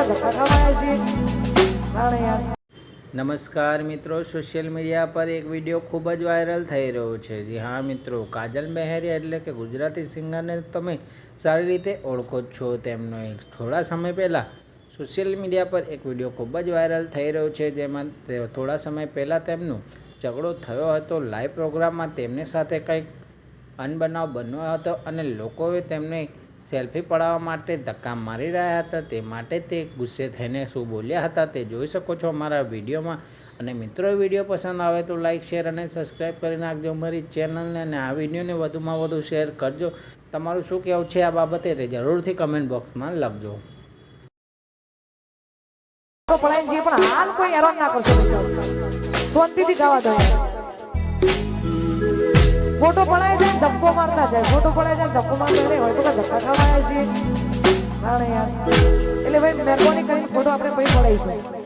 ધક્કા ખાવાયા છીએ કારણ યાર। નમસ્કાર મિત્રો, સોશિયલ મીડિયા પર એક વિડીયો ખૂબ જ વાયરલ થઈ રહ્યો છે। જી હા મિત્રો, કાજલ મહેરિયા એટલે કે ગુજરાતી સિંગરને તમે સારી રીતે ઓળખો જ છો। તેમનો એક થોડા સમય પહેલાં સોશિયલ મીડિયા પર એક વિડીયો ખૂબ જ વાયરલ થઈ રહ્યો છે, જેમાં થોડા સમય પહેલાં તેમનો ઝઘડો થયો હતો। લાઈવ પ્રોગ્રામમાં તેમની સાથે કંઈક અનબનાવ બન્યો હતો અને લોકોએ તેમને સેલ્ફી પડાવવા માટે ધક્કા મારી રહ્યા હતા। તે માટે તે ગુસ્સે થઈને શું બોલ્યા હતા તે જોઈ શકો છો અમારા વિડીયોમાં। અને મિત્રો, વિડીયો પસંદ આવે તો લાઇક, શેર અને સબસ્ક્રાઈબ કરી નાખજો અમારી ચેનલને, અને આ વિડીયોને વધુમાં વધુ શેર કરજો। તમારું શું કહેવું છે આ બાબતે તે જરૂરથી કમેન્ટ બોક્સમાં લખજો। પડાય છે પણ હાલ કોઈ હેરાન ના કરશો, શાંતિથી જવા દો। ફોટો પડાય છે ધક્કો મારતા જાય, ફોટો પડાય છે ધક્કો મારતા નહીં હોય તો ધક્કા ખાવાયા છીએ કારણ યાર। એટલે ભાઈ મહેરબાની કરીને ફોટો આપણે પછી પડાઈશું।